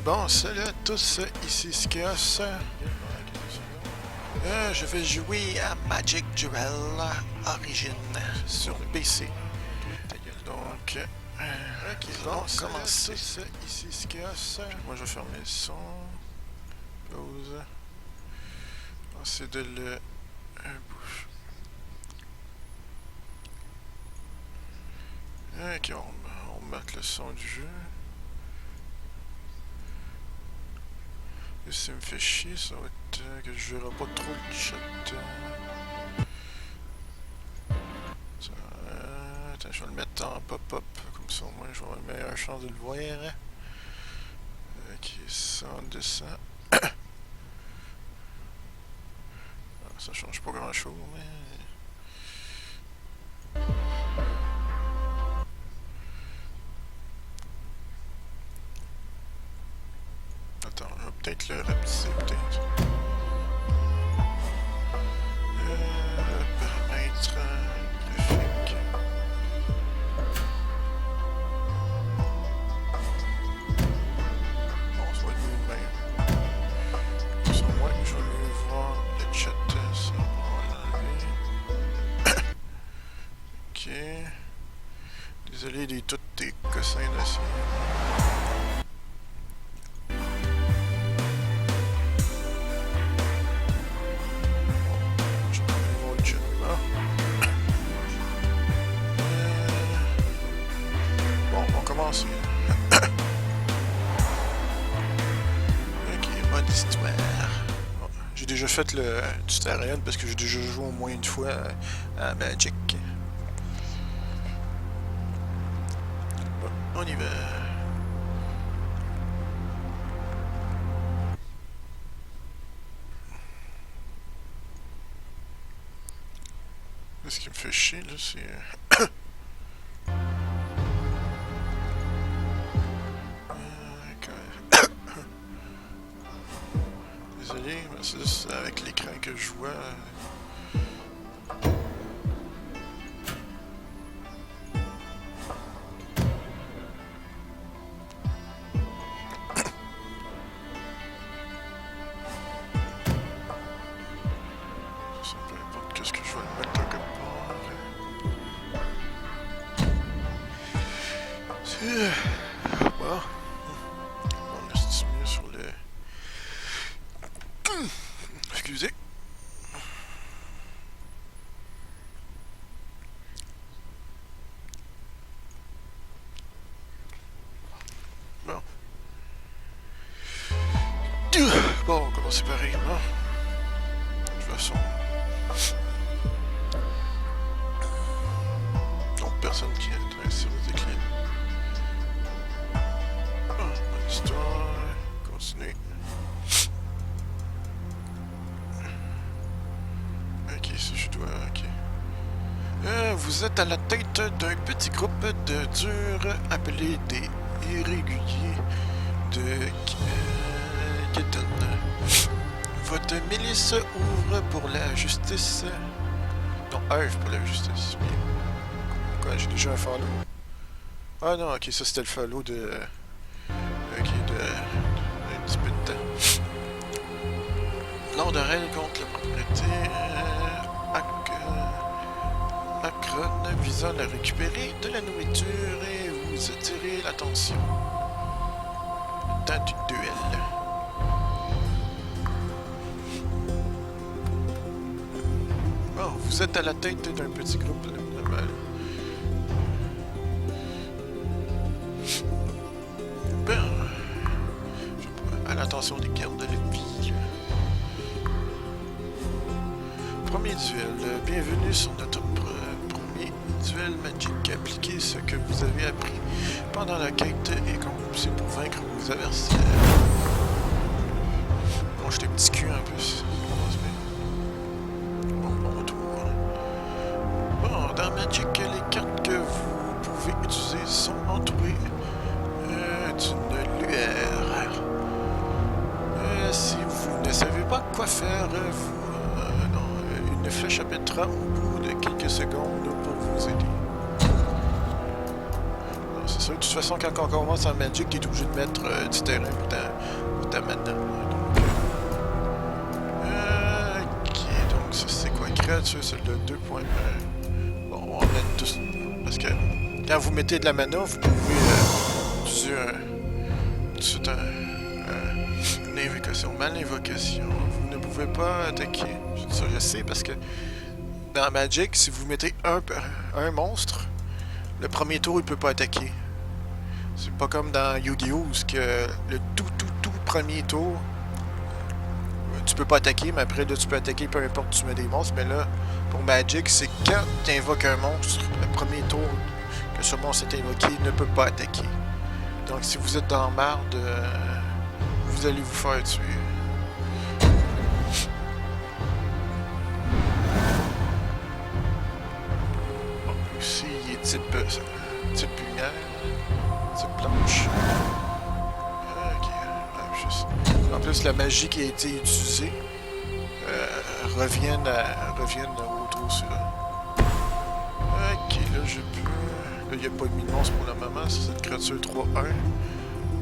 Bon, salut à tous, ici Skios. Je vais jouer à Magic Duel Origin sur PC. Donc, on commence. Ici Skios. Moi, je vais fermer le son. Pause. C'est de le bouche. Ok, on va mettre le son du jeu. Et ça me fait chier, ça va être que je verrai pas trop le chat. Attends, je vais le mettre en pop-up, comme ça au moins je vais avoir une meilleure chance de le voir. Ok, ça descend. Ça change pas grand chose, mais. Attends, je vais peut-être le rapetisser, peut-être. Paramètres graphiques. Bon, ça va être mieux de même. Sur moi, je vais mieux voir le chat, ça, on va l'enlever. Ok. Désolé des toutes tes cossins d'acier. Ok, mode histoire. Bon, j'ai déjà fait le tutoriel parce que j'ai déjà joué au moins une fois à Magic. Bon, on y va. Ce qui me fait chier là, c'est. Désolé, mais c'est juste avec l'écran que je vois. Ça, peu importe qu'est-ce que je vais le mettre quelque part. Bon. On reste mieux sur le. Excusez. Bon. Bon, on commence pareillement. De toute façon. Donc personne qui est intéressé aux déclins. Mon histoire. Continuer. Ok, ça je dois. Ok. Vous êtes à la tête d'un petit groupe de durs appelés des irréguliers de Keton. Votre milice ouvre pour la justice. Non, œuvre pour la justice. Quoi, j'ai déjà un follow? Ah non, ok, ça c'était le follow de. Ok, un petit peu de temps. Lors de règle contre la propriété. Akron visant à récupérer de la nourriture et vous attirer l'attention. Le temps du duel. Bon, vous êtes à la tête d'un petit groupe de mal. Ben, à l'attention des gardes de la ville. Premier duel. Bienvenue sur notre premier duel Magic. Appliquez ce que vous avez appris pendant la quête et compulsez pour vaincre vos adversaires. Bon, j'étais petit cul en plus. Bon tour. Bon, dans Magic, les cartes que vous pouvez utiliser sont entourées d'une lueur. Si vous ne savez pas quoi faire, une flèche apparaîtra au bout de quelques secondes pour vous aider. c'est sûr. De toute façon, quand on commence en Magic, tu es obligé de mettre du terrain pour ta mana. Donc, ok, donc ça c'est quoi? Créature, celle de 2.1. Bon, on va mettre tous. Parce que quand vous mettez de la mana, vous pouvez utiliser tout de suite une invocation. Mal invocation. Vous ne pouvez pas attaquer. Ça, je sais parce que dans Magic, si vous mettez un monstre, le premier tour il peut pas attaquer. C'est pas comme dans Yu-Gi-Oh! Où que le tout premier tour, tu peux pas attaquer, mais après là tu peux attaquer peu importe tu mets des monstres. Mais là, pour Magic, c'est quand tu invoques un monstre, le premier tour que ce monstre est invoqué, il ne peut pas attaquer. Donc si vous êtes dans marde, vous allez vous faire tuer. Bon, ici il est type lumière, type planche. Ok, juste. En plus la magie qui a été utilisée reviennent au trou celui-là. Ok, là je peux. Là il n'y a pas de monstre pour le moment, c'est cette créature 3-1.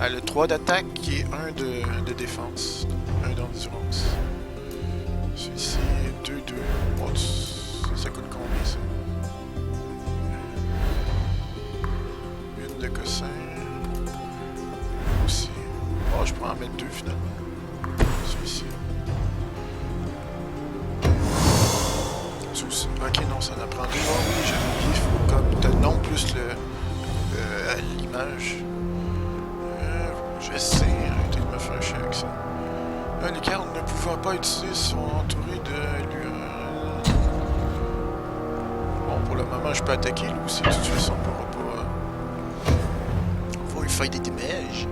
Elle a 3 d'attaque et 1 de défense. 1 d'endurance. Celui-ci est 2-2. Bon, ça coûte combien ça? Une de cossin. Aussi. Oh, je pourrais en mettre 2 finalement. Celui-ci. Ok, non, ça en prend 2. Oh oui, j'avais oublié, il faut comme t'as le nom plus l'image. Je vais essayer d'arrêter de me faire chier avec ça. Les cartes ne pouvant pas utiliser sont entourées de lui. Bon, pour le moment, je peux attaquer lui aussi. De toute façon, on pourra pas. Faut lui faire des dommages.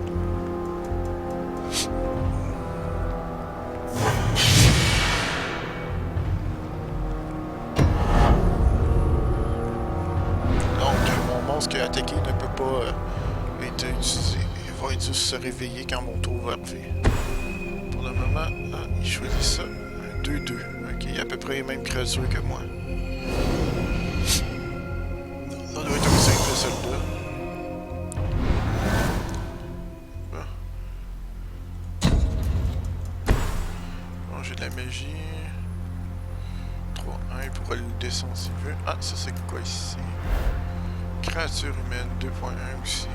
Donc, mon monstre qui a attaqué ne peut pas être utilisé. Il va juste se réveiller quand mon tour va arriver. Pour le moment, il choisit ça. 2-2. Ok, il a à peu près les mêmes créatures que moi. Ça doit être aussi simple celle-là. Bon, j'ai de la magie. 3-1, il pourra le descendre s'il veut. Ah, ça c'est quoi ici? Créature humaine 2.1 aussi.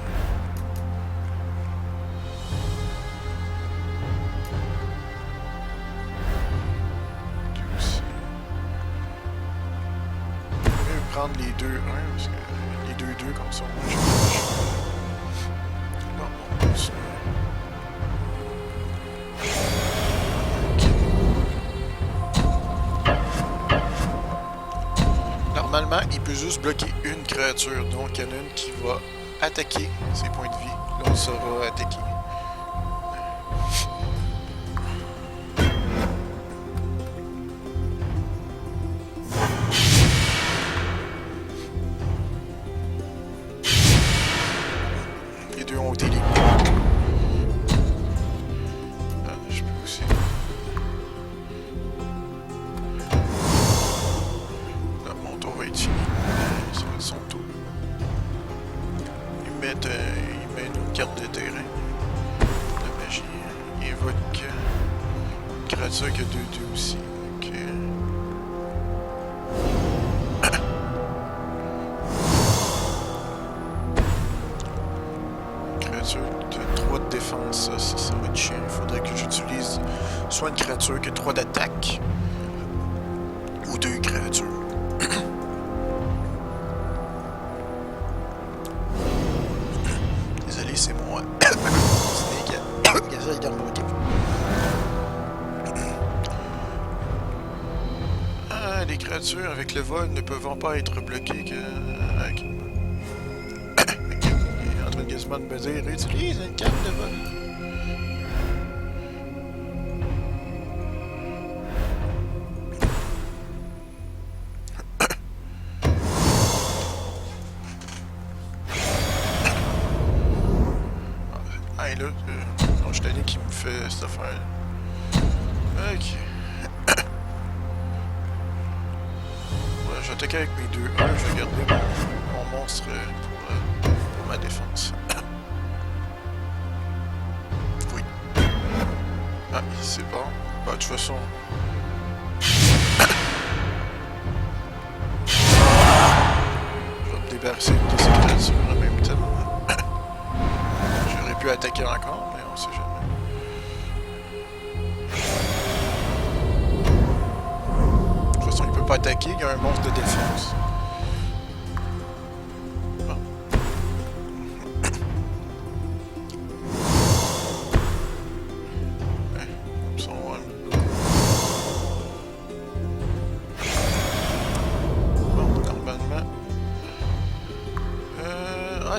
Prendre les 2-1 parce que les 2-2 comme ça moi je bon, on continue. Okay. Normalement il peut juste bloquer une créature, donc il y en a une qui va attaquer ses points de vie, l'autre sera attaqué. Il met une carte de terrain. La magie. Il évoque une créature qui a 2-2 aussi. Ok. Créature de 3 de défense, ça va être chiant. Il faudrait que j'utilise soit une créature qui a 3 d'attaque ou 2 créatures. C'est moi. Snake. Les créatures avec le vol ne peuvent pas être bloquées que. Okay. Il est en train de quasiment de me dire utilise une carte de vol. Là, non, je t'ai qui me fait cette affaire. Ok. Ouais, j'attaque avec mes 2-1, je vais garder mon monstre pour ma défense. Oui. Ah, c'est bon. Bah, de toute façon... Je vais me débarrasser de ces créatures en même temps. J'aurais pu attaquer encore, mais on sait jamais. De toute façon, il peut pas attaquer, il y a un monstre de défense.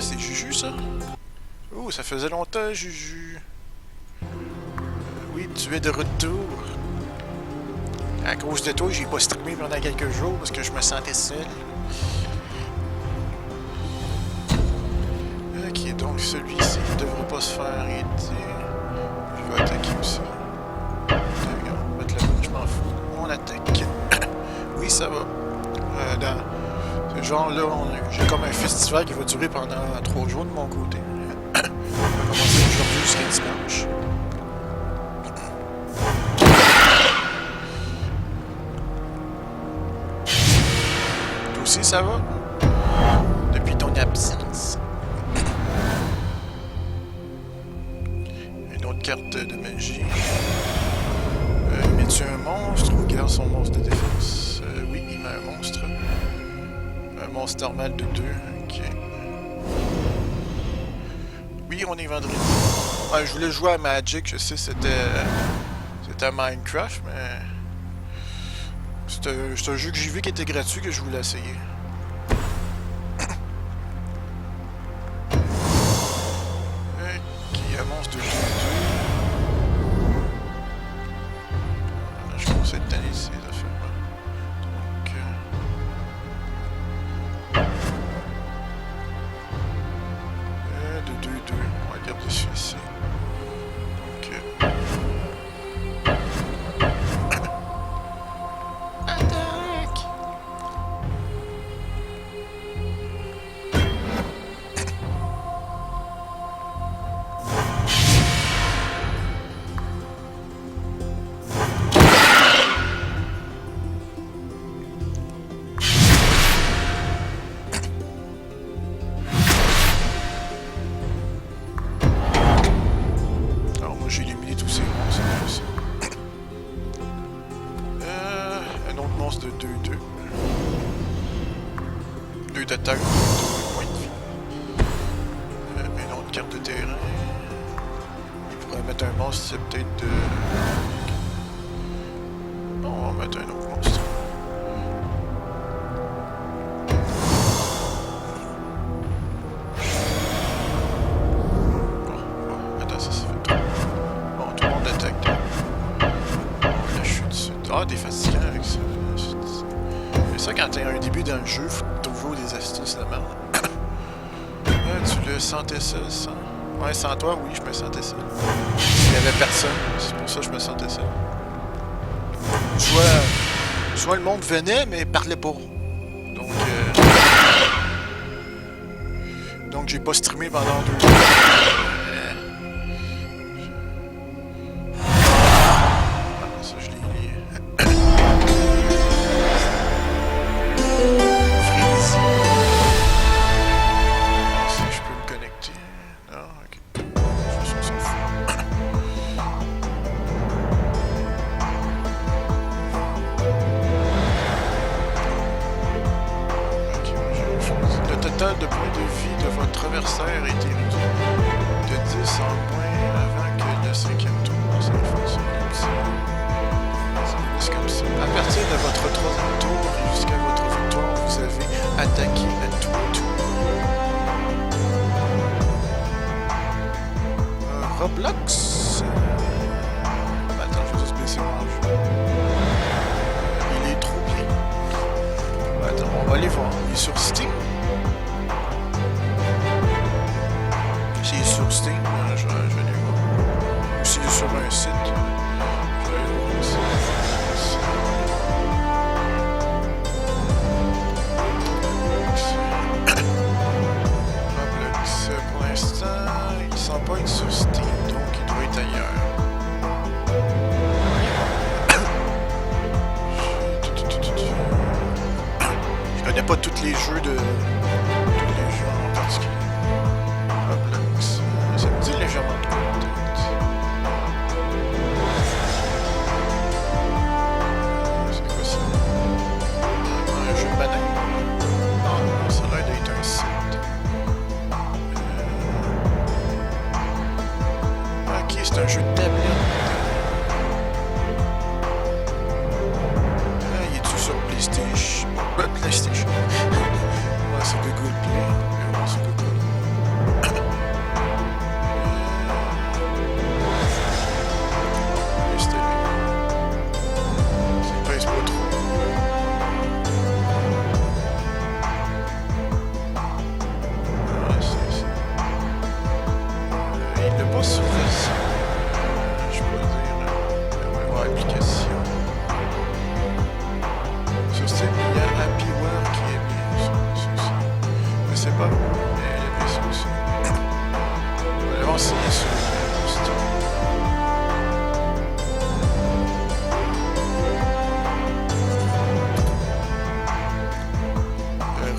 C'est Juju, ça? Oh, ça faisait longtemps, Juju. Oui, tu es de retour. À cause de toi, j'ai pas streamé pendant quelques jours parce que je me sentais seul. Ok, donc celui-ci ne devrait pas se faire aider. Je vais attaquer aussi. On va mettre là, je m'en fous. On attaque. Oui, ça va. Dans ce genre-là, j'ai comme un festival qui va durer pendant 3 jours de mon côté. On va commencer aujourd'hui jusqu'à dimanche. Toi aussi, ça va? Depuis ton absence. Une autre carte de magie. Mets-tu un monstre ou garde son monstre de défense? Oui, il met un monstre. Un monstre normal de 2. Ok. Oui, on est vendredi. Ouais, je voulais jouer à Magic, je sais, c'était Minecraft, mais... C'est un jeu que j'ai vu qui était gratuit que je voulais essayer. Ok, un monstre de 2-2. Je commence à être tanné de ces affaires-là. Donc... de 2-2. On va garder celui-ci. Ok. J'ai éliminé tous ces monstres. Un autre monstre de 2-2. 2 d'attaque, 2 points de vie. Une autre carte de terrain. Je pourrais mettre un monstre, c'est peut-être de... Non, on va mettre un autre monstre. Ah, t'es fatiguant avec ça. C'est ça, quand t'es un début dans le jeu, faut toujours des astuces de merde. Tu le sentais seul, sans... Ouais, sans toi, oui, je me sentais seul. Il y avait personne, c'est pour ça que je me sentais seul. Soit le monde venait, mais parlait pas. Donc j'ai pas streamé pendant 2 jours. Le total de points de vie de votre adversaire est réduit de 10 en moins avant que le 5e tour. Ça fonctionne comme ça. C'est comme ça. À partir de votre 3e tour et jusqu'à votre victoire, vous avez attaqué à tout tour. Roblox. Attends, je vais juste baisser mon jeu. Il est trop bien. Attends, on va aller voir. Il est sur Steam. S'il est sur Steam, je vais aller voir. Ou s'il est sur un site, je vais aller voir aussi. Roblox. tous les jeux de... Tous les jeux en particulier. Roblox. Ça me dit légèrement de quoi, peut-être. C'est quoi ça? Un jeu de manette? Non, ça a l'air d'être un site. Ok, c'est un jeu de tablette. Il est-tu sur PlayStation? PlayStation. Ouais, c'est Google Play. Ouais, c'est Google. Installé. Ça pèse pas trop. Ouais, c'est ça. Il l'a pas sur version. Je peux dire. Ouais, application. Sur Steam, il y a HappyWare qui est bien sur ça. Mais c'est pas bon, mais il est bien sur ça. On va voir s'il est sur Steam.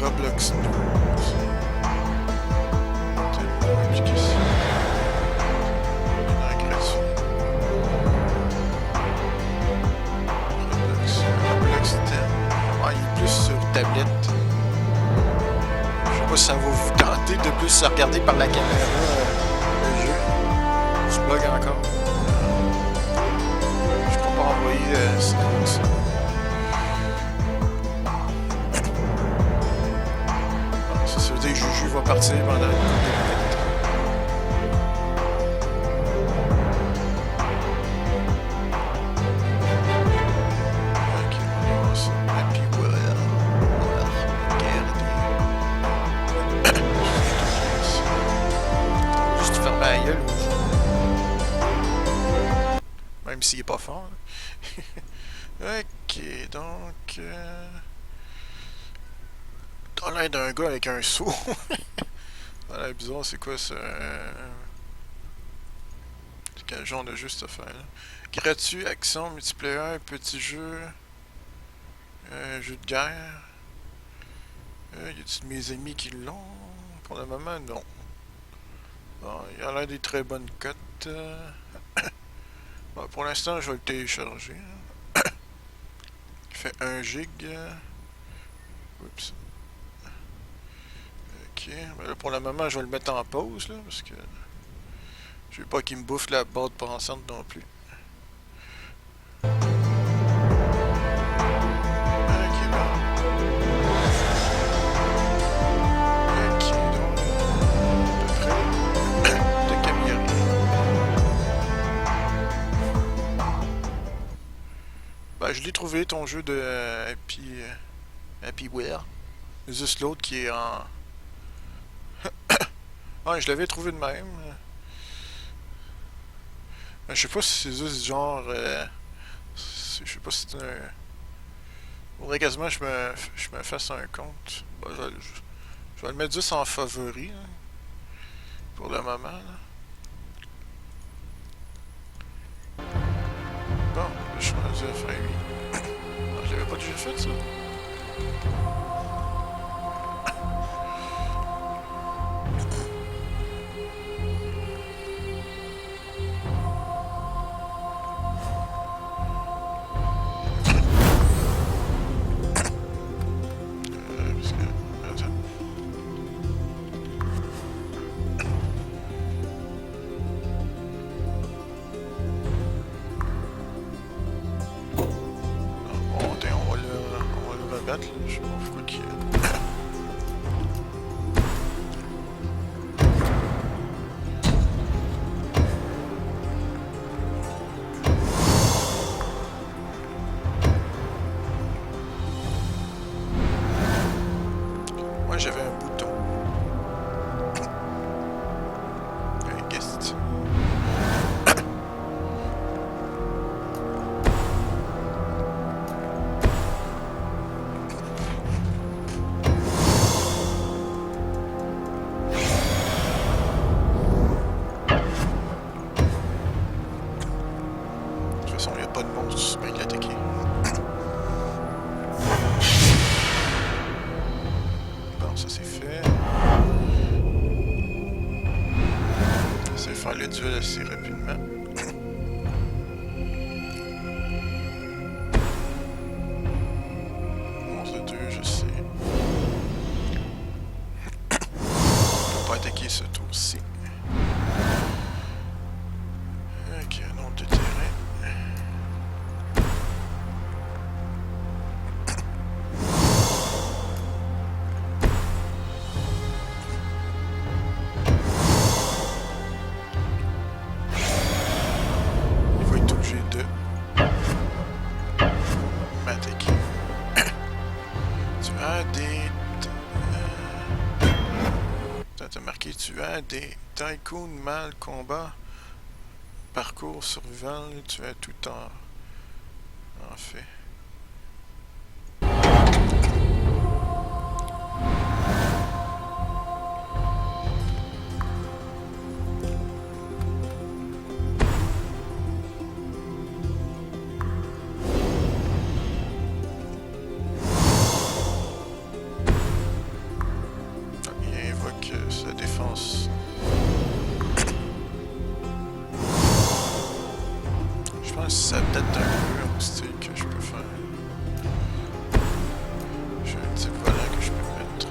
Roblox 12. C'est une application. Il est gratuit. Roblox 10. Ouais, il est plus sur tablette. Je sais pas si ça va vous tenter de plus regarder par la caméra le jeu. Je bug encore. Je peux pas envoyer c'est comme ça. Ça veut dire que Juju va partir pendant une couple de minutes. Ok, on va voir ça. HappyWare. Regardez. Juste fermer la gueule au jeu. Même s'il est pas fort. Ok, donc... T'as l'air d'un gars avec un seau. Ça a l'air bizarre, c'est quoi ça? C'est quel genre de jeu cette affaire-là? Gratuit, action, multiplayer, petit jeu. Jeu de guerre. Y a-t-il de mes amis qui l'ont? Pour le moment, non. Bon, il a l'air des très bonnes cotes. Bon, pour l'instant, je vais le télécharger. Il fait 1 gig. Oups. Ok, ben là, pour le moment, je vais le mettre en pause, là, parce que je veux pas qu'il me bouffe la bande pensante non plus. Ok, bon. Ok, donc, à peu près de camionnerie. Ben, je l'ai trouvé, ton jeu de HappyWare. Juste l'autre qui est en... Ouais, je l'avais trouvé de même. Mais je sais pas si c'est juste genre... je sais pas si c'est un... Faudrait quasiment que je me fasse un compte. Ben, je vais le mettre juste en favori. Là, pour le moment. Là. Bon, je suis rendu à faire 8. Non, je l'avais pas déjà fait ça. Là, je sais pas pourquoi qu'il y a... Moi j'avais un bouton. Un guest. Pas de monstre, mais il l'a attaqué. Bon, ça c'est fait. Essayer de faire le duel assez rapidement. Je sais. On peut pas attaquer ce tour-ci. Ok, un nombre de terrain. Il va être obligé de m'attaquer. Tu as des... T'as marqué, tu as des tycoons mal combat, parcours survival, tu as tout en fait. Il invoque sa défense. Je pense que ça peut-être un peu un style que je peux faire. J'ai un petit volant que je peux mettre.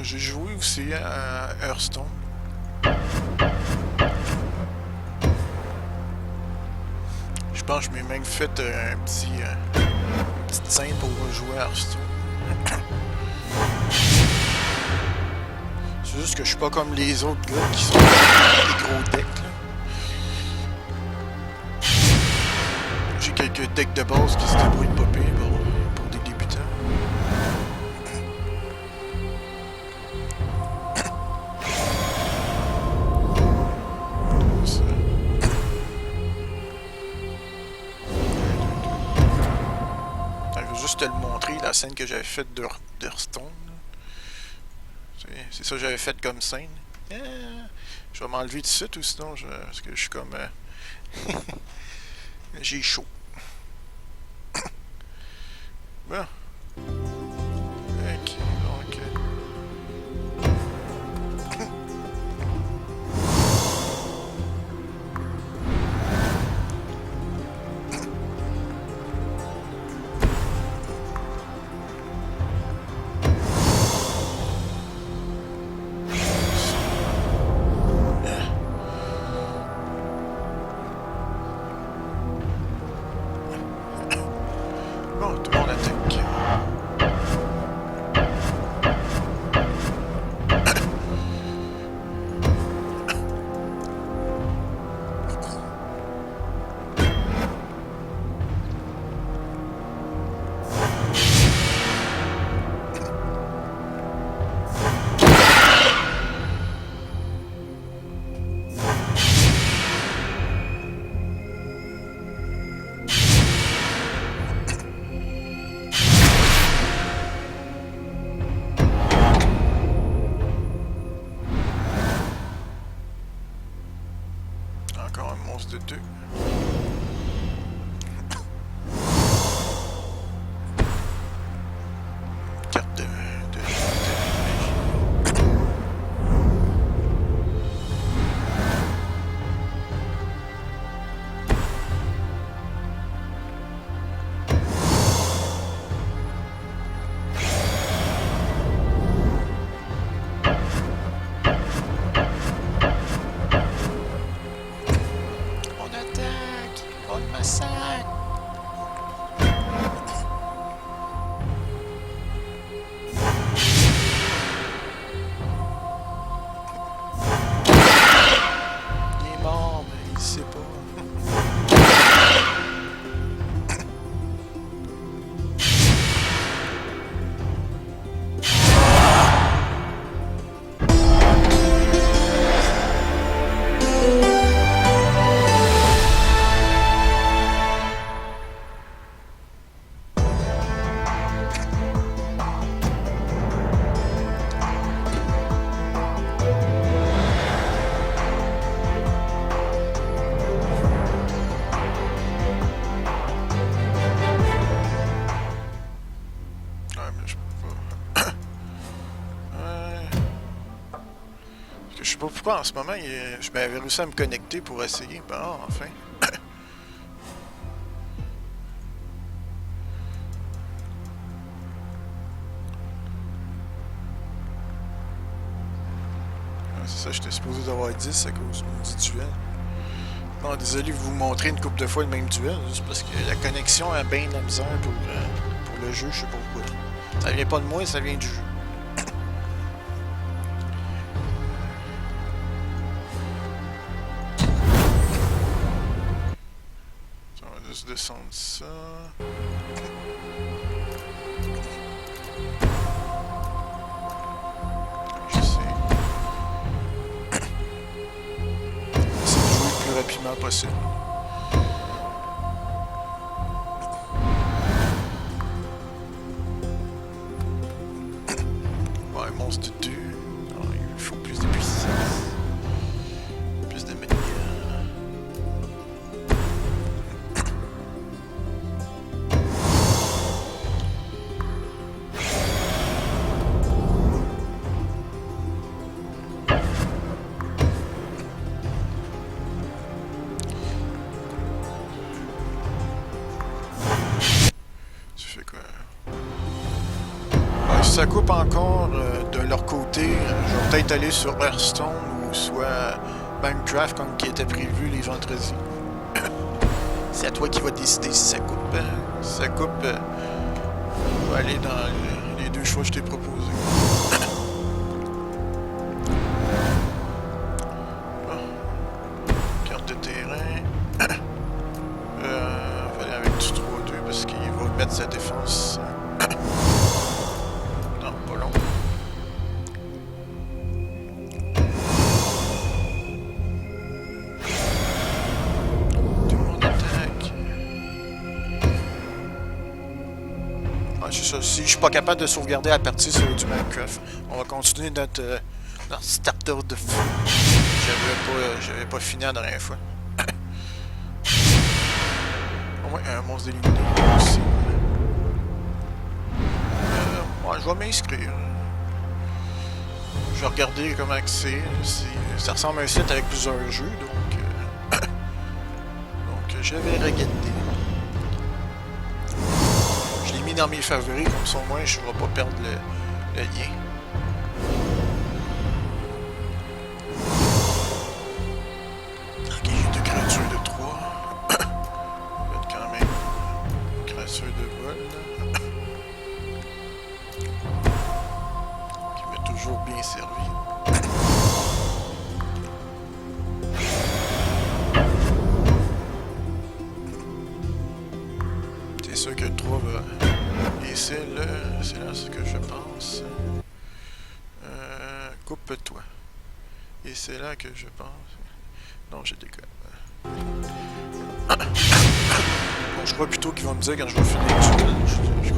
J'ai joué aussi à Hearthstone. Je pense que je m'ai même fait une petite scène pour jouer à Hearthstone. C'est juste que je suis pas comme les autres gars qui sont des gros decks. J'ai quelques decks de base qui se débrouillent pas pire pour des débutants. Je veux juste te le montrer, la scène que j'avais faite d'Hearthstone. C'est ça que j'avais fait comme scène. Je vais m'enlever de suite ou sinon parce que je suis comme... j'ai chaud. Bon. Ok, donc... Bon, tout le monde attaque. Encore un monstre de 2. Carte de pas, en ce moment, je m'avais réussi à me connecter pour essayer. Bon, enfin. C'est ça, j'étais supposé d'avoir 10 à cause du duel. Bon, désolé de vous montrer une couple de fois le même duel, juste parce que la connexion a bien de la misère pour le jeu, je sais pas pourquoi. Ça vient pas de moi, ça vient du jeu. On va juste descendre ça. Rapidement possible. Ouais, monstre 2. Oh, il faut plus de puissance. Plus de manière. Ça coupe encore de leur côté. Je vais peut-être aller sur Hearthstone ou soit Minecraft comme qui était prévu les vendredis. C'est à toi qui va décider si ça coupe. Si ça coupe, on va aller dans les deux choix que je t'ai proposés. Carte de terrain. On va aller avec du 3-2 parce qu'il va mettre sa défense. Si je suis pas capable de sauvegarder la partie sur du Minecraft, on va continuer notre starter de fou. J'avais pas fini la dernière fois. Au moins un monstre d'éliminé aussi. Ouais, je vais m'inscrire. Je vais regarder comment c'est. Ça ressemble à un site avec plusieurs jeux, donc je vais regarder. Dans mes favoris, comme ça au moins je ne vais pas perdre le lien. Ok, j'ai deux créatures de 3. On va être quand même créature de vol. Qui m'a toujours bien servi. C'est sûr que le 3 va... Et c'est là ce que je pense. Coupe-toi. Et c'est là que je pense. Non, j'ai déconné. Bon, je crois plutôt qu'ils vont me dire quand je vais finir le jeu.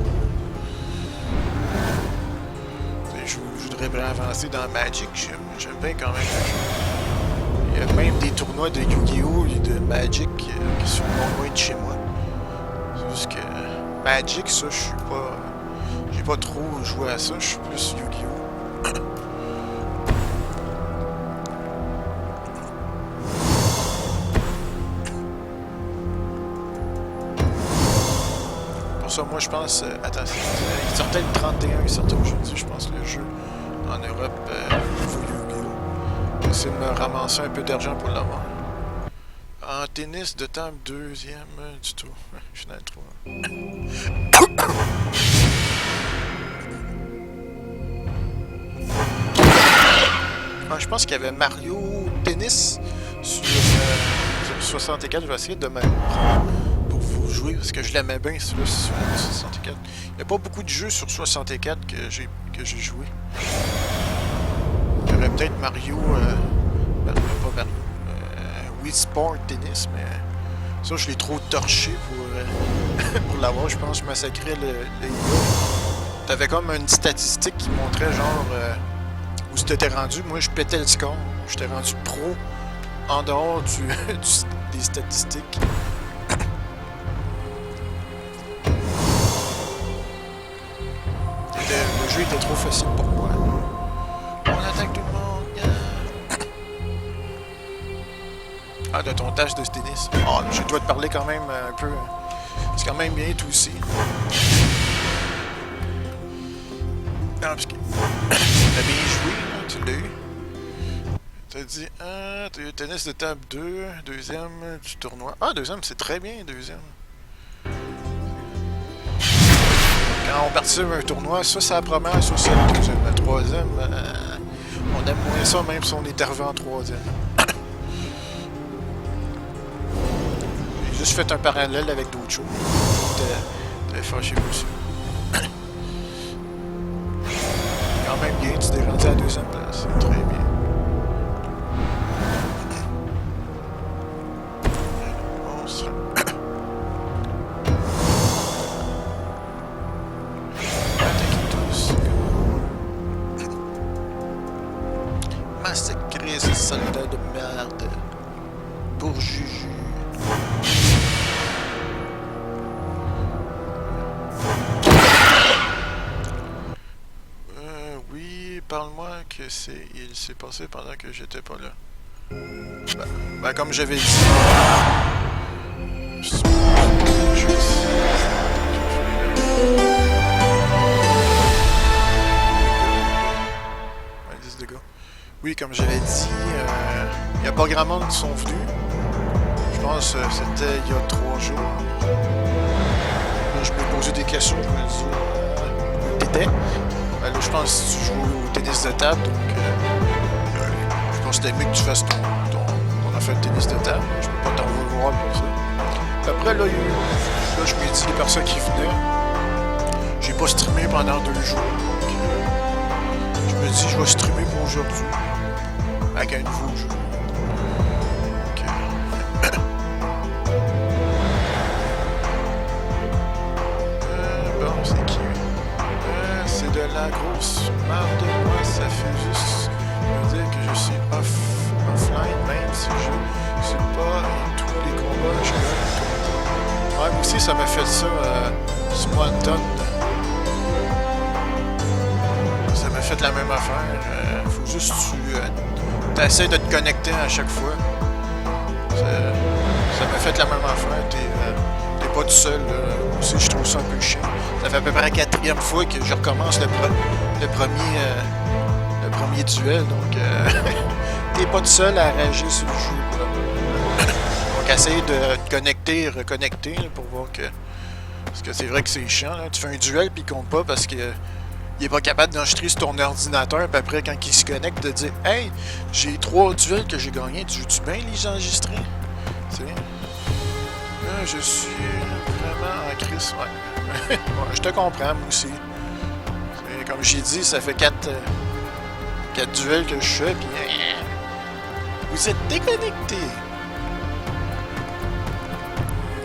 Je voudrais bien avancer dans Magic. J'aime bien quand même le jeu. Il y a même des tournois de Yu-Gi-Oh! Et de Magic qui sont pas loin de chez moi. C'est juste que Magic, ça, je suis pas... J'ai pas trop joué à ça, je suis plus Yu-Gi-Oh! Pour ça, moi, je pense... attends, il sortait le 31, il sortait aujourd'hui, je pense, le jeu en Europe niveau Yu-Gi-Oh! J'essaie de me ramasser un peu d'argent pour l'avoir. En tennis de table, deuxième du tour. Je suis dans le 3. Je pense qu'il y avait Mario Tennis sur 64. Je vais essayer de me pour vous jouer parce que je l'aimais bien celui-là sur 64. Il n'y a pas beaucoup de jeux sur 64 que j'ai joué. Il y aurait peut-être Mario, pas Mario, Wii Sport Tennis, mais ça je l'ai trop torché pour l'avoir. Je pense que je massacrais le gars. T'avais comme une statistique qui montrait genre où t'étais rendu. Moi je pétais le score. J'étais rendu pro en dehors des statistiques. Le jeu était trop facile pour moi. On attaque tout le monde. Ah, de ton tâche de tennis. Ah, je dois te parler quand même un peu. C'est quand même bien tout aussi. Non, parce que t'as bien joué, là, tu l'as eu. T'as dit, t'as eu tennis de table 2, deuxième du tournoi. Ah, deuxième, c'est très bien, deuxième. Quand on participe à un tournoi, ça c'est la première, ça c'est la deuxième. La troisième, on aime moins ça même si on est arrivé en troisième. J'ai juste fait un parallèle avec d'autres choses. T'es fâché aussi. Quand même bien, tu t'es rendu à la deuxième place. C'est très bien. On sera... Massacrer ces soldats de merde. Pour Juju. Oui, parle-moi que il s'est passé pendant que j'étais pas là. Ben, comme j'avais dit. Oui, comme j'avais dit, il n'y a pas grand monde qui sont venus. Je pense que c'était il y a 3 jours. Là, je me posais des questions, je me disais, où t'étais? Ben là, je pense que tu joues au tennis de table, donc je pense que c'était mieux que tu fasses ton affaire de tennis de table. Je peux pas t'en vouloir pour ça. Puis après, là, je me dis, les personnes qui venaient, j'ai pas streamé pendant 2 jours, donc je me dis, je vais streamer pour aujourd'hui. Avec un nouveau jeu. Bon, c'est qui? C'est de la grosse marde de moi, ça fait juste me dire que je suis offline, même si je suis pas et tous les combats, je gagne. Ouais, moi aussi, ça m'a fait ça, Swanton. Ça m'a fait la même affaire. Faut juste que tu essaies de te connecter à chaque fois. Ça m'a fait la même affaire. T'es pas tout seul. Aussi, je trouve ça un peu chiant. Ça fait à peu près la 4e fois que je recommence le premier duel. Donc, t'es pas tout seul à rager sur le jeu. Donc, essaye de te connecter et reconnecter là, pour voir que... Parce que c'est vrai que c'est chiant. Là. Tu fais un duel puis il compte pas parce que... il est pas capable d'enregistrer sur ton ordinateur, puis après, quand il se connecte, de dire « Hey, j'ai 3 duels que j'ai gagnés, tu veux-tu bien les enregistrer? » Tu sais? Là, je suis vraiment en crise, ouais. Ouais, je te comprends, moi aussi. Comme j'ai dit, ça fait 4 duels que je fais, puis vous êtes déconnectés.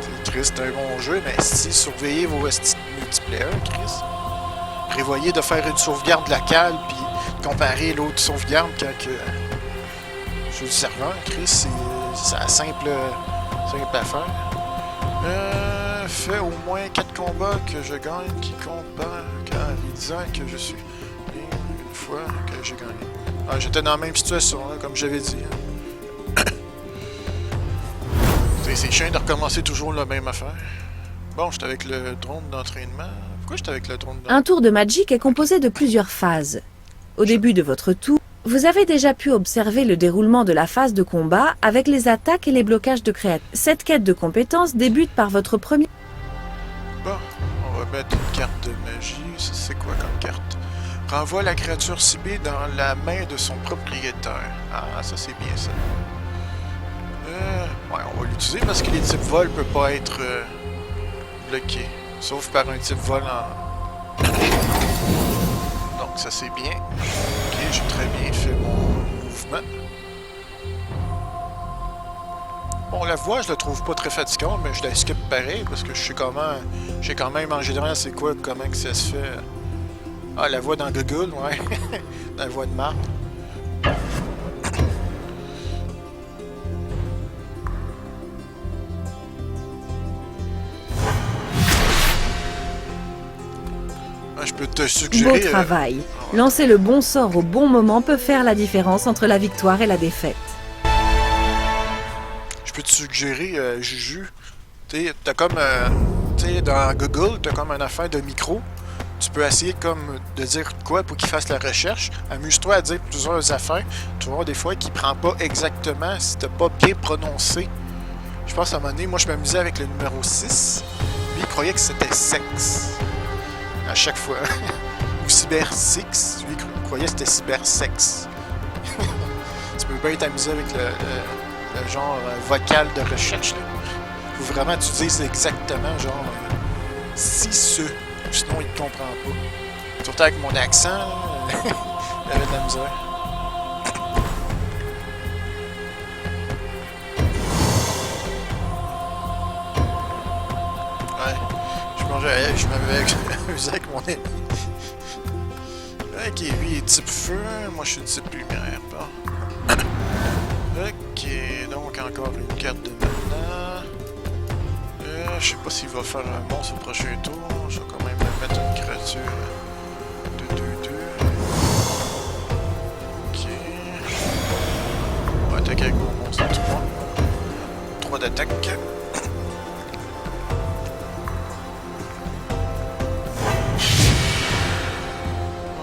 C'est triste, c'est un bon jeu, mais si surveillez vos multiplayer, Chris. Prévoyez de faire une sauvegarde locale puis comparer l'autre sauvegarde quand que sur le serveur. Chris, c'est simple à faire. Fait au moins 4 combats que je gagne qui combat en disant que je suis une fois que j'ai gagné. Ah, j'étais dans la même situation, là, comme j'avais dit. C'est chiant de recommencer toujours la même affaire. Bon, j'étais avec le drone d'entraînement. Pourquoi j'étais avec le drone d'entraînement? Un tour de Magic est composé de plusieurs phases. Au début de votre tour, vous avez déjà pu observer le déroulement de la phase de combat avec les attaques et les blocages de créatures. Cette quête de compétences débute par votre premier... Bon, on va mettre une carte de magie. C'est quoi comme carte? Renvoie la créature ciblée dans la main de son propriétaire. Ah, ça c'est bien ça. Ouais, on va l'utiliser parce que les types vol ne peuvent pas être bloqués. Sauf par un type vol en... Donc ça c'est bien. Ok, j'ai très bien fait mon mouvement. Bon, la voix, je la trouve pas très fatigante, mais je la skip pareil parce que je sais comment... J'ai quand même en général c'est quoi, comment que ça se fait. Ah, la voix dans Google, ouais. Dans la voix de Marc. Je peux te suggérer... Beau travail. Lancer le bon sort au bon moment peut faire la différence entre la victoire et la défaite. je peux te suggérer, Juju. T'as comme, dans Google, t'as comme une affaire de micro. Tu peux essayer comme de dire quoi pour qu'il fasse la recherche. Amuse-toi à dire plusieurs affaires. Tu vas voir des fois qu'il prend pas exactement si t'as pas bien prononcé. Je pense à un moment donné, moi je m'amusais avec le numéro 6. Lui, il croyait que c'était sexe. À chaque fois. Ou Cyber 6. Lui, il croyait que c'était Cyber sexe. Tu peux bien t'amuser avec le genre vocal de recherche. Faut vraiment que tu dises exactement genre si ce. Sinon il ne comprend pas. Surtout avec mon accent, il avait de la misère. Ouais, je m'avais amusé avec mon ami. Ok, lui il est type feu, moi je suis type lumière. Bon. Ok, donc encore une carte de mana. Je sais pas s'il va faire un monstre au prochain tour. Je vais quand même mettre une créature de 2-2. Ok. On va attaquer avec mon monstre à 3. 3 d'attaque.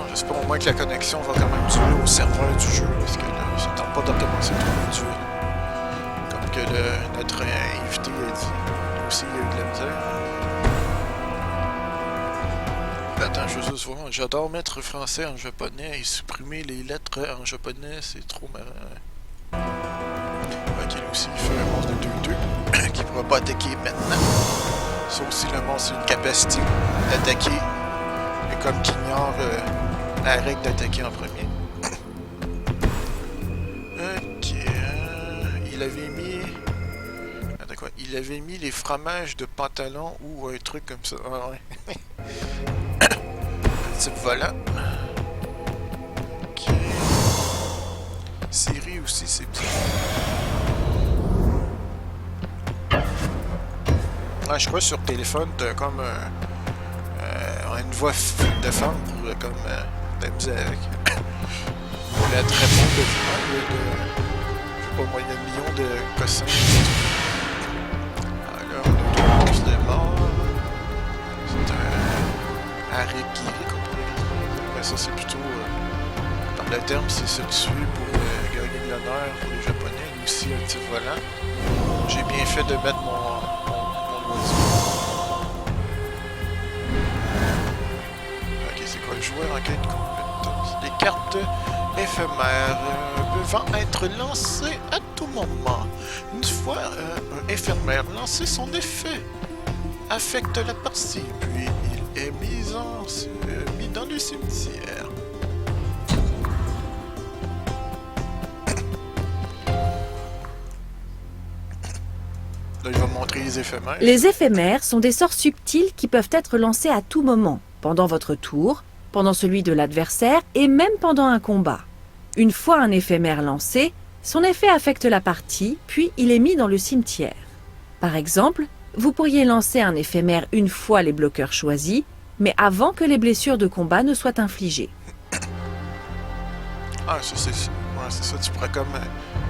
J'espère au moins que la connexion va quand même durer au serveur du jeu. Parce que là, ça ne tente pas de recommencer tout le duel. Comme que notre invité a dit. Aussi, il y a eu de la misère. Attends, je veux juste voir. J'adore mettre français en japonais et supprimer les lettres en japonais, c'est trop marrant. Ok, lui aussi, il fait un monstre de 2-2 qui ne pourra pas attaquer maintenant. Sauf si le monstre a une capacité d'attaquer. Et comme qu'il ignore la règle d'attaquer en premier. Ok, il avait mis. Il avait mis les fromages de pantalon ou un truc comme ça. Ah ouais. Type volant. Ok. Siri aussi, c'est petit. Ouais, je crois que sur téléphone, t'as comme une voix de femme pour comme t'amuser avec. Pour la très bonne de je sais pas moi, il y a un million de cossins. De mort. C'est un harikiri qu'on pourrait dire. Mais ça c'est plutôt dans le terme c'est se tuer pour gagner de l'honneur pour les japonais. Lui aussi un petit volant. J'ai bien fait de mettre mon oiseau. Ok, c'est quoi le joueur en quête de compétence? Les cartes éphémères peuvent être lancées à tout moment. Une fois un éphémère lancé son effet affecte la partie, puis il est mis dans le cimetière. Là, il va montrer les éphémères. Les éphémères sont des sorts subtils qui peuvent être lancés à tout moment, pendant votre tour, pendant celui de l'adversaire et même pendant un combat. Une fois un éphémère lancé, son effet affecte la partie, puis il est mis dans le cimetière. Par exemple, vous pourriez lancer un éphémère une fois les bloqueurs choisis, mais avant que les blessures de combat ne soient infligées. Ah, c'est ça, tu pourrais comme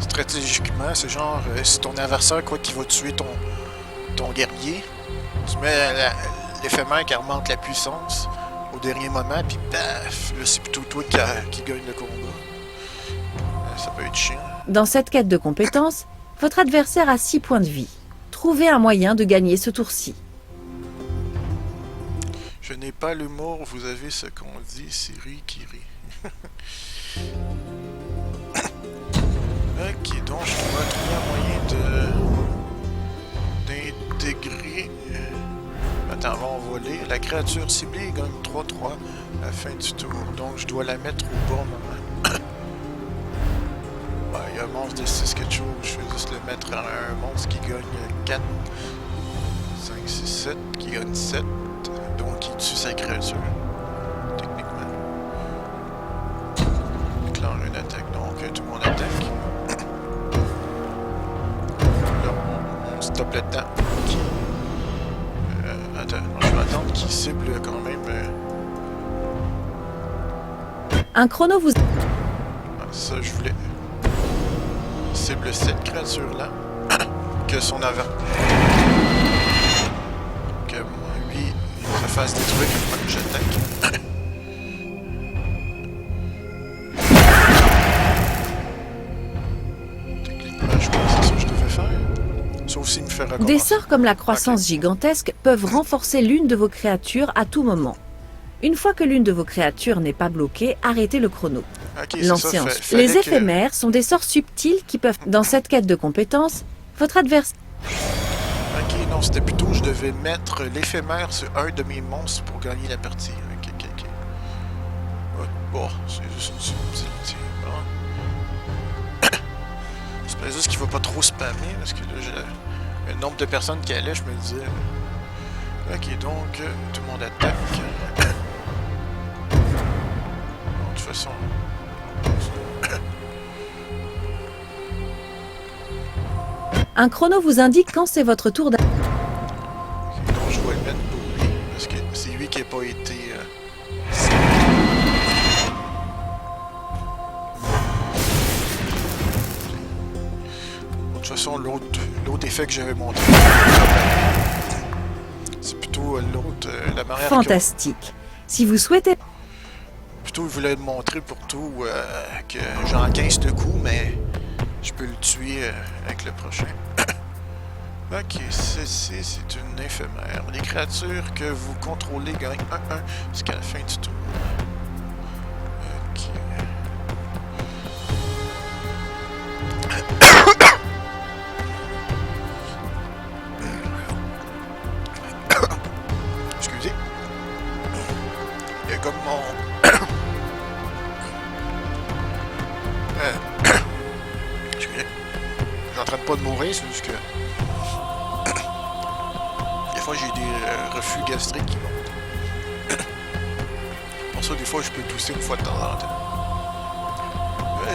stratégiquement, c'est genre si ton adversaire croit qu'il va tuer ton guerrier, tu mets l'éphémère qui remonte la puissance au dernier moment, puis paf, là c'est plutôt toi qui gagne le combat. Ça peut être chiant. Dans cette quête de compétences, votre adversaire a 6 points de vie. Trouvez un moyen de gagner ce tour-ci. Je n'ai pas l'humour, vous avez ce qu'on dit, Siri qui rit. Ok, donc je dois trouver un moyen d'intégrer... Attends, on va voler. La créature ciblée gagne 3-3 à la fin du tour, donc je dois la mettre au bon moment. Il y a un monstre de 6 quelque chose, je vais juste le mettre à un monstre qui gagne 4, 5, 6, 7, qui gagne 7, donc il tue sa créature, techniquement. Déclare une attaque, donc tout le monde attaque. Là, on stoppe le temps. Attends, je vais attendre qu'il cible quand même. Un chrono vous... Ça, je voulais... Cible cette créature-là. que son avant. Que lui, il se fasse détruire une fois que j'attaque. Techniquement, je crois que c'est ça que je devais faire. Sauf s'il me fait recommencer. Des sorts comme la croissance gigantesque peuvent renforcer l'une de vos créatures à tout moment. Une fois que l'une de vos créatures n'est pas bloquée, arrêtez le chrono. Ok, c'est ça, L'ancience. fallait Les que- éphémères sont des sorts subtils qui peuvent... Dans cette quête de compétences, votre adversaire... Ok, non, c'était plutôt je devais mettre l'éphémère sur un de mes monstres pour gagner la partie. Ok, ok, ok. Ouais, bon, c'est juste une subtilité. Bon. J'espère juste qu'il va pas trop spammer, parce que là, j'ai le nombre de personnes qui allaient, je me disais... Ok, donc, tout le monde attaque. Bon, de toute façon... Un chrono vous indique quand c'est votre tour d'attaque. Donc je vais le mettre pour lui, parce que c'est lui qui n'a pas été... De toute façon, l'autre effet que j'avais montré, c'est plutôt l'autre, la manière Fantastique. Si vous souhaitez... plutôt il voulait me montrer pour tout que j'en 15 de coups, mais je peux le tuer avec le prochain. Ok, ceci, c'est une éphémère. Les créatures que vous contrôlez gagnent 1-1 jusqu'à la fin du tour. Ok. Excusez. Il y a comme mon... Excusez. J'entraîne pas de mourir, c'est juste que... Des fois, j'ai des reflux gastriques qui montent. Pour ça, des fois, je peux tousser une fois de temps en temps.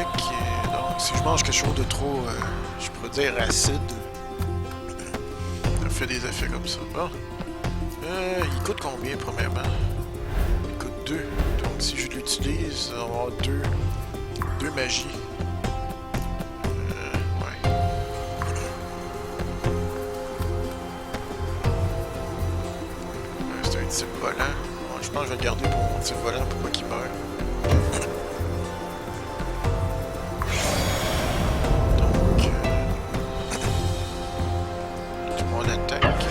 Ok, donc si je mange quelque chose de trop, je pourrais dire acide, ça me fait des effets comme ça. Bon. Il coûte combien, premièrement? Il coûte 2. Donc, si je l'utilise, on va avoir 2 magies. Ouais. C'est un type volant. Bon, je pense que je vais le garder pour mon type volant pour pas qu'il meure. Donc, tout le monde attaque.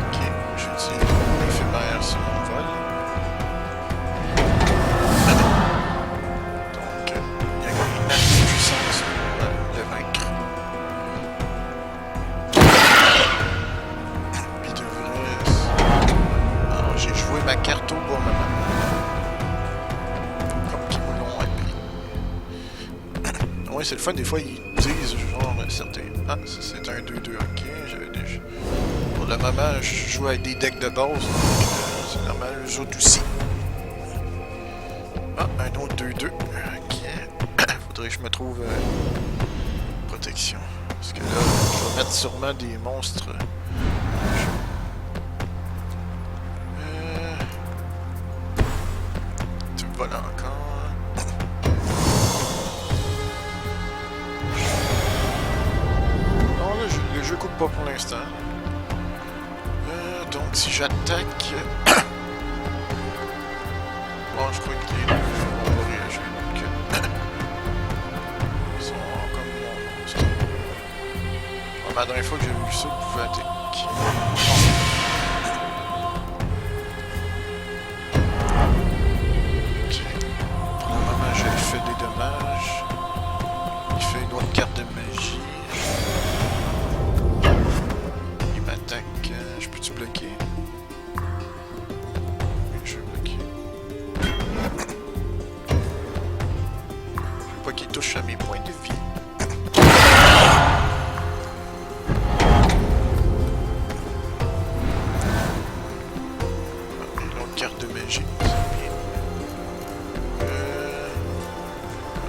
Ok, j'utilise l'éphémère sur mon vol. Donc, il y a une assez puissance pour le vaincre. Il devrait... Alors, j'ai joué ma carte au bon moment. Comme qu'ils me l'ont appris. Ouais, c'est le fun, des fois, ils disent genre certains... Ah, ça c'est un 2-2, ok, j'avais déjà... Pour le moment, je joue avec des decks de base, donc c'est normal, eux autres aussi. Ah, un autre 2-2, ok. Faudrait que je me trouve protection. Parce que là, je vais mettre sûrement des monstres... Tu me voles encore. Non, là, le jeu coupe pas pour l'instant. Donc, si j'attaque... Bon, je crois que les deux vont réagir. Donc, ils sont comme mon monstre. Bon, la dernière fois que j'ai vu ça, ils pouvaient attaquer. Ok. Pour le moment, je lui fais des dommages. Il fait une autre carte de magie. Il m'attaque. Je peux-tu bloquer? Oui, je vais bloquer. Je veux pas qu'il touche à mes points de vie. Une autre carte de magie. C'est bien.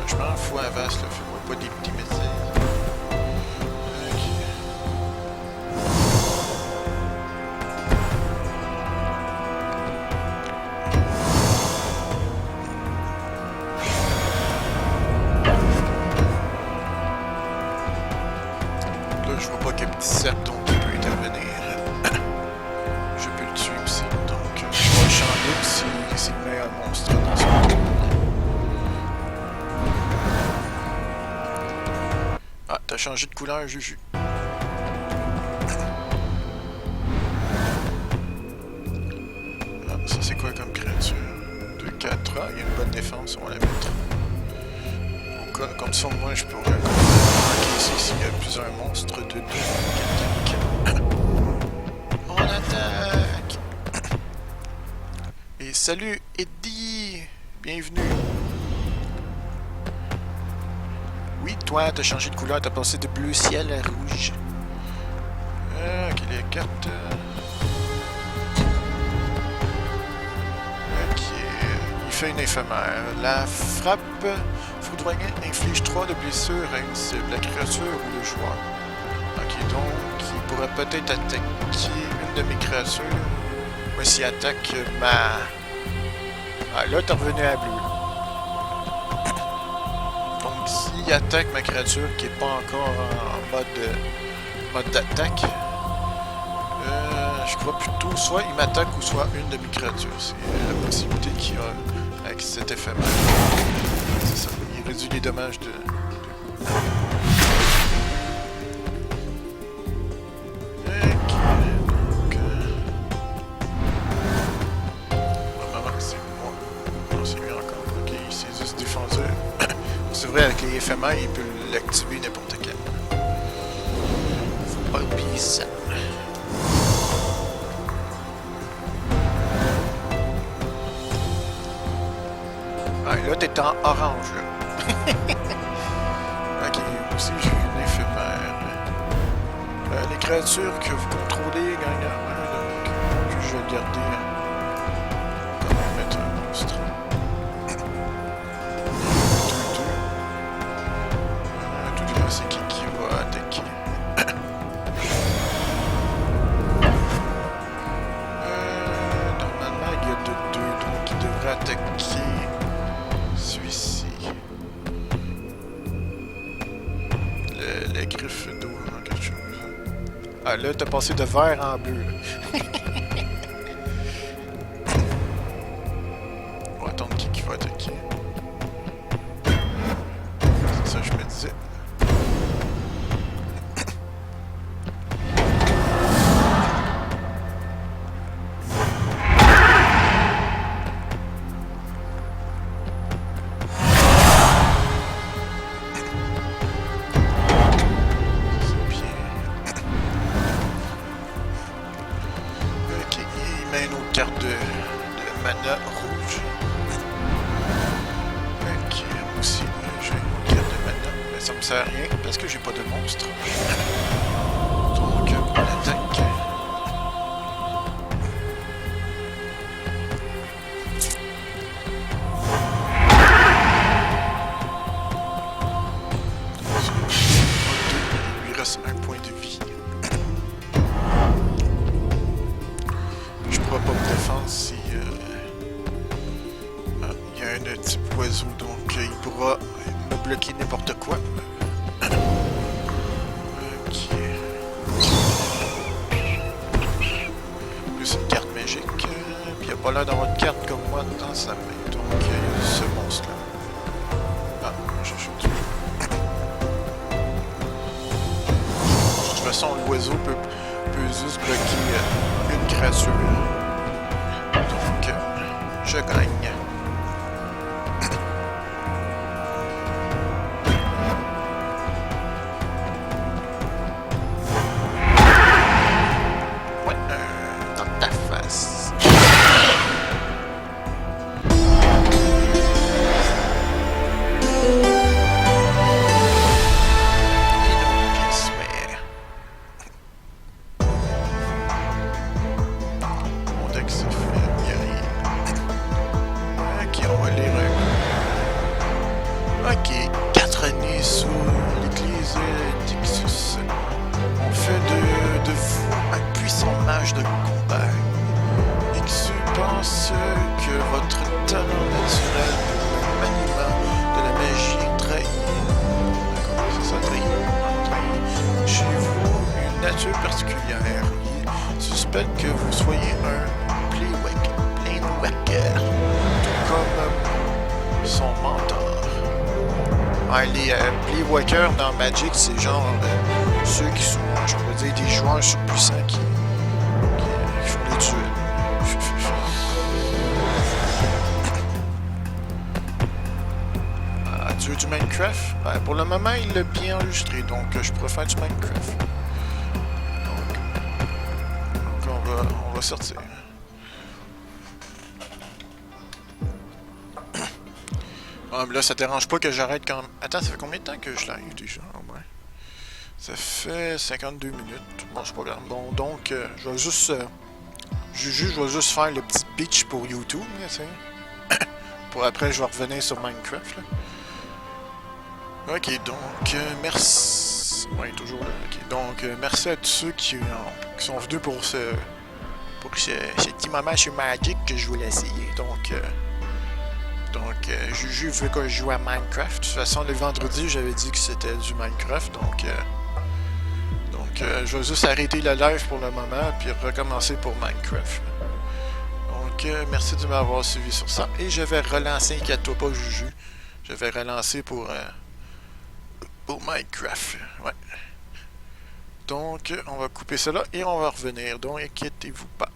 Je m'en fous à Vasse, là. Fais-moi pas des petits messages. Ok. effectivement un monstre dans son tour. Ah, t'as changé de couleur, Juju. Ah, ça c'est quoi comme créature? 2-4. Ah, il y a une bonne défense, on va la mettre. Comme ça, moi, je pourrais encaisser s'il y a plusieurs monstres de 2 qui attaquent. On attaque! Et salut, Eddie! Bienvenue! Oui, toi, t'as changé de couleur, t'as passé de bleu ciel à rouge. Ok, les cartes... Ok, il fait une éphémère. La frappe foudroyante inflige 3 de blessures à une cible, la créature ou le joueur. Ok, donc, il pourrait peut-être attaquer une de mes créatures. Moi, s'il attaque ma... Ah, là, t'es revenu à bleu. Donc, s'il attaque ma créature qui n'est pas encore en mode d'attaque, je crois plutôt soit il m'attaque ou soit une de mes créatures. C'est la possibilité qu'il y a avec cet éphémère. C'est ça. Il réduit les dommages de... Ok. Donc... Normalement, c'est moi. Non, c'est lui encore. Ok, il s'est juste défendu. C'est vrai, avec les éphémères, il peut l'activer n'importe quand. Faut pas oublier ça. Ah, là, t'es en orange, là. Ok, aussi, j'ai une éphémère. Les créatures que vous contrôlez gagnent un, donc, que je vais garder comme mettre un monstre. Tout c'est qui va attaquer. Normalement, il y a de 2, donc il devrait attaquer celui-ci. La griffe d'eau, quelque chose. Ah là, t'as passé de vert en bleu. On va attendre qui va attaquer. C'est ça que je me disais. Mana rouge. Ok, moi aussi, j'ai une carte de mana, mais ça me sert à rien parce que j'ai pas de monstre. Donc, on attaque. Il lui reste un point de vie. Je pourrais pas me défendre si... il y a un type oiseau, donc il pourra me bloquer n'importe quoi. Ok. Plus une carte magique. Puis il n'y a pas l'air d'avoir une carte comme moi dans sa main. Donc il y a ce monstre-là. Ah, je shoot. De toute façon, l'oiseau peut juste bloquer une créature. Donc, je gagne. De combat. Ixu pense que votre talent naturel pour le maniement de la magie trahit. D'accord, c'est ça, trahit. Chez vous, une nature particulière. Il suspecte que vous soyez un Planeswalker. Ouais, les Playwalkers dans Magic, c'est genre ceux qui sont, je pourrais dire, des joueurs surpuissants qui font des duels. Dieu du Minecraft? Ben, pour le moment, il l'a bien illustré, donc je pourrais faire du Minecraft. Donc on va sortir. Ah, mais là, ça dérange pas que j'arrête quand... Attends, ça fait combien de temps que je live déjà? Oh, ouais. Ça fait 52 minutes. Bon, c'est pas grave. Bon, donc, je vais juste... Juju, je vais juste faire le petit pitch pour YouTube, là, tu sais. Pour après, je vais revenir sur Minecraft, là. Ok, donc, merci... Ouais, toujours là. Ok, donc, merci à tous ceux qui sont venus pour ce petit moment chez Magic que je voulais essayer. Donc, Juju veut que je joue à Minecraft. De toute façon, le vendredi, j'avais dit que c'était du Minecraft, donc, je vais juste arrêter le live pour le moment, puis recommencer pour Minecraft. Donc, merci de m'avoir suivi sur ça. Et je vais relancer, inquiète-toi pas, Juju. Je vais relancer pour Minecraft. Ouais. Donc, on va couper cela et on va revenir. Donc, inquiétez-vous pas.